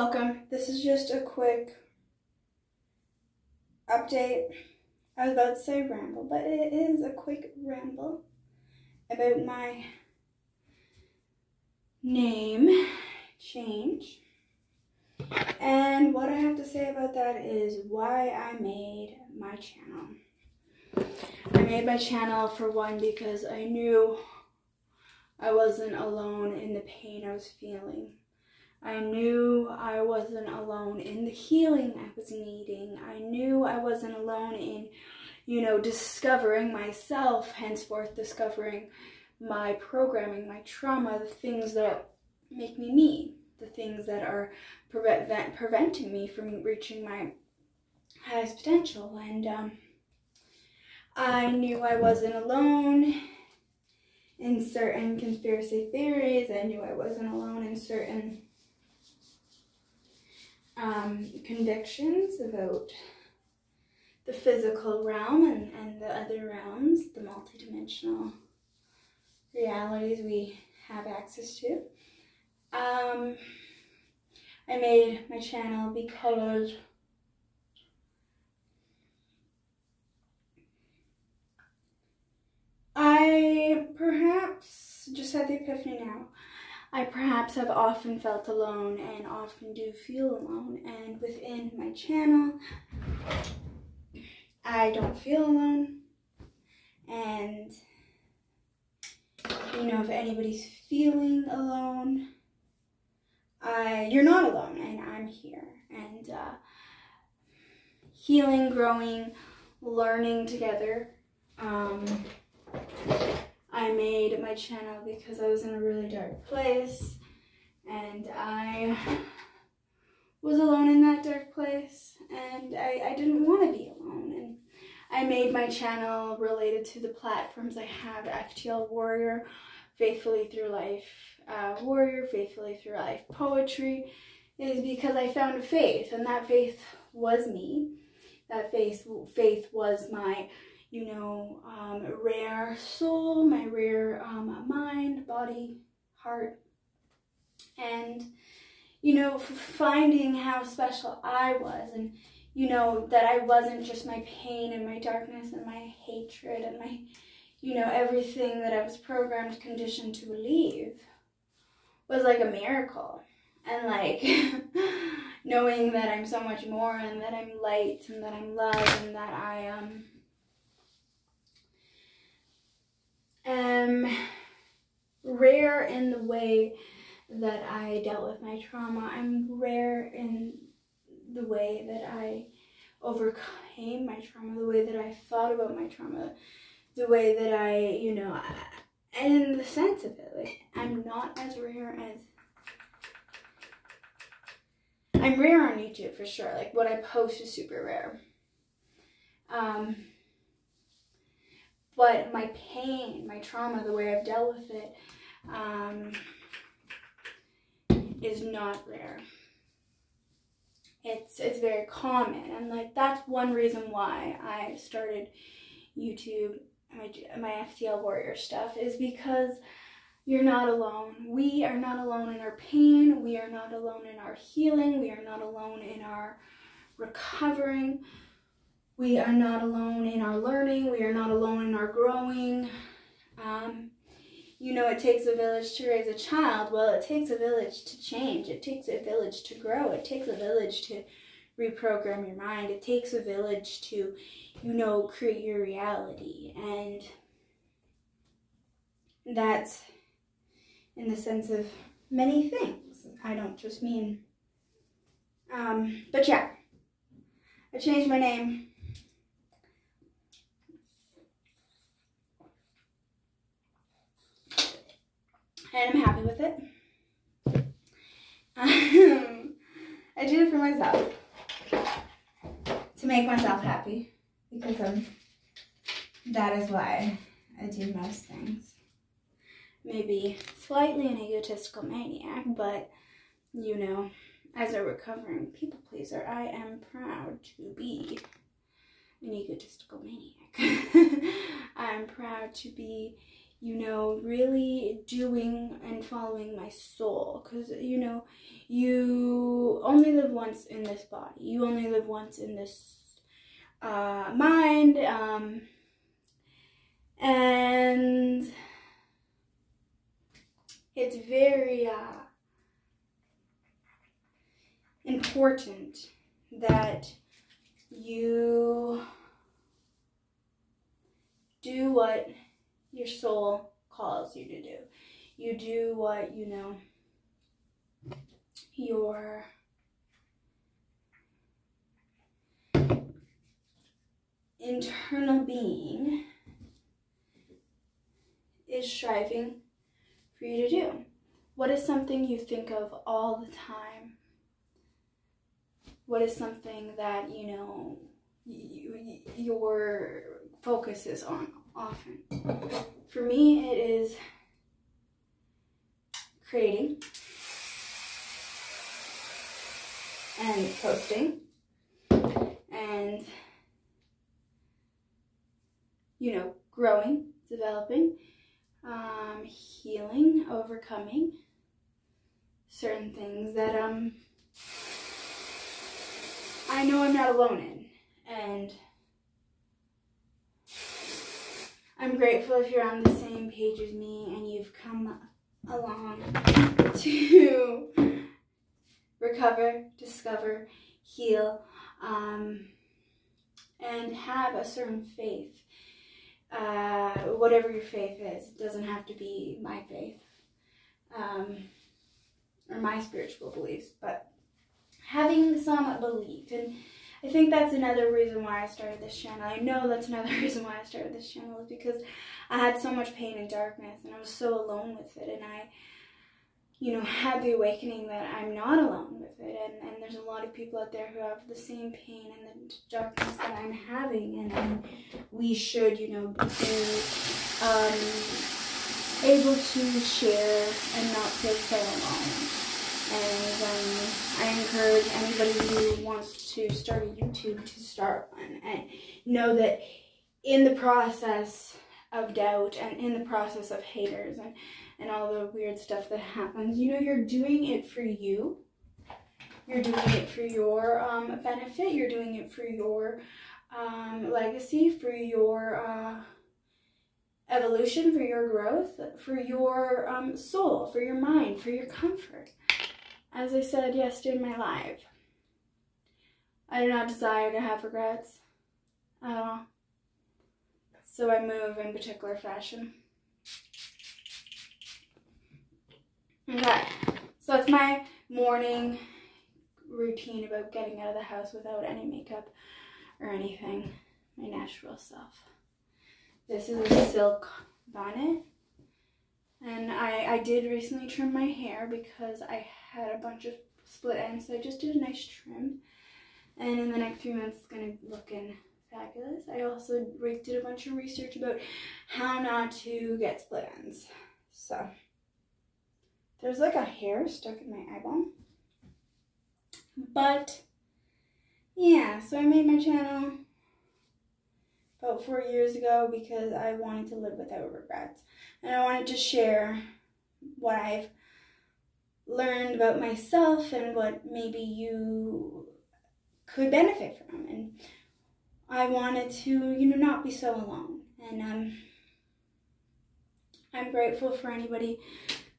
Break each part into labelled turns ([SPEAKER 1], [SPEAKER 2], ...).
[SPEAKER 1] Welcome. This is just a quick update. I was about to say ramble, but it is a quick ramble about my name change. And what I have to say about that is why I made my channel. I made my channel for one because I knew I wasn't alone in the pain I was feeling. I knew I wasn't alone in the healing I was needing. I knew I wasn't alone in, discovering myself, henceforth discovering my programming, my trauma, the things that make me me, the things that are preventing me from reaching my highest potential. And I knew I wasn't alone in certain conspiracy theories. I knew I wasn't alone in certain convictions about the physical realm and the other realms, the multidimensional realities we have access to. I made my channel because I perhaps just had the epiphany now. I perhaps have often felt alone and often do feel alone, and within my channel, I don't feel alone. And, if anybody's feeling alone, you're not alone, and I'm here. And healing, growing, learning together. I made my channel because I was in a really dark place, and I was alone in that dark place, and I didn't want to be alone. And I made my channel related to the platforms I have: FTL Warrior, Faithfully Through Life Warrior, Faithfully Through Life Poetry, is because I found a faith, and that faith was me. That faith was my rare soul, my rare mind, body, heart, and, finding how special I was, and, that I wasn't just my pain and my darkness and my hatred and my, everything that I was programmed, conditioned to believe was like a miracle. And like, knowing that I'm so much more, and that I'm light, and that I'm love, and that I am rare in the way that I dealt with my trauma. I'm rare in the way that I overcame my trauma, the way that I thought about my trauma, the way that I, and in the sense of it, like, I'm not as rare as, I'm rare on YouTube for sure. Like, what I post is super rare. But my pain, my trauma, the way I've dealt with it, is not rare. It's very common, and like, that's one reason why I started YouTube, my FTL Warrior stuff, is because you're not alone. We are not alone in our pain. We are not alone in our healing. We are not alone in our recovering. We are not alone in our learning. We are not alone in our growing. It takes a village to raise a child. Well, it takes a village to change. It takes a village to grow. It takes a village to reprogram your mind. It takes a village to, create your reality. And that's in the sense of many things. I don't just mean, but yeah, I changed my name. And I'm happy with it. I did it for myself, to make myself happy, because that is why I do most things. Maybe slightly an egotistical maniac, but, as a recovering people pleaser, I am proud to be an egotistical maniac. I'm proud to be, you know, really doing and following my soul. Because, you know, you only live once in this body. You only live once in this mind. And it's very important that you do what your soul calls you to do. You do what, you know, your internal being is striving for you to do. What is something you think of all the time? What is something that, you know, your focus is on often? For me, it is creating and posting and, you know, growing, developing, healing, overcoming certain things that I know I'm not alone in. And I'm grateful if you're on the same page as me and you've come along to recover, discover, heal, and have a certain faith. Whatever your faith is, it doesn't have to be my faith or my spiritual beliefs, but having some belief. And I think that's another reason why I started this channel. I know that's another reason why I started this channel, is because I had so much pain and darkness and I was so alone with it, and I, you know, had the awakening that I'm not alone with it, and there's a lot of people out there who have the same pain and the darkness that I'm having, and we should, you know, be able to share and not feel so alone. And I encourage anybody who wants to start a YouTube to start one, and know that in the process of doubt and in the process of haters and all the weird stuff that happens, you know, you're doing it for you. You're doing it for your benefit. You're doing it for your legacy, for your evolution, for your growth, for your soul, for your mind, for your comfort. As I said yesterday in my live, I do not desire to have regrets at all. So I move in particular fashion. Okay, so that's my morning routine about getting out of the house without any makeup or anything. My natural self. This is a silk bonnet. And I did recently trim my hair because I had a bunch of split ends. So I just did a nice trim. And in the next few months, it's going to look fabulous. I also did a bunch of research about how not to get split ends. So there's like a hair stuck in my eyeball. But yeah, so I made my channel about 4 years ago because I wanted to live without regrets. And I wanted to share what I've learned about myself and what maybe you could benefit from. And I wanted to, you know, not be so alone. And I'm grateful for anybody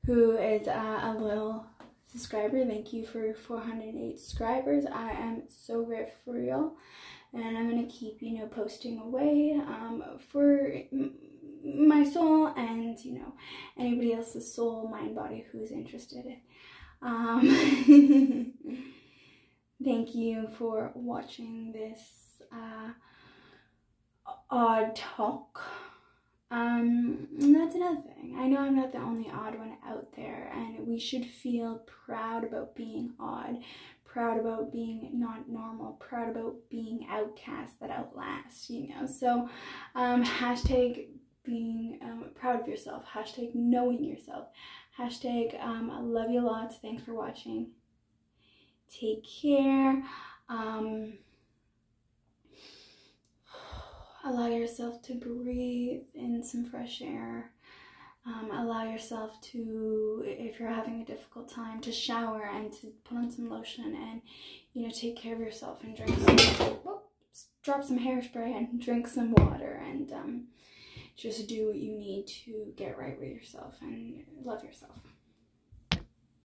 [SPEAKER 1] who is a loyal subscriber. Thank you for 408 subscribers. I am so grateful for y'all. And I'm going to keep, you know, posting away for my soul and, you know, anybody else's soul, mind, body who's interested. Thank you for watching this odd talk. And that's another thing. I know I'm not the only odd one out there, and we should feel proud about being odd, proud about being not normal, proud about being outcast that outlast, you know. So hashtag being proud of yourself, hashtag knowing yourself, hashtag I love you lots. Thanks for watching. Take care. Allow yourself to breathe in some fresh air Allow yourself to, if you're having a difficult time, to shower and to put on some lotion and, you know, take care of yourself and drink some, drop some hairspray and drink some water and just do what you need to get right with yourself and love yourself.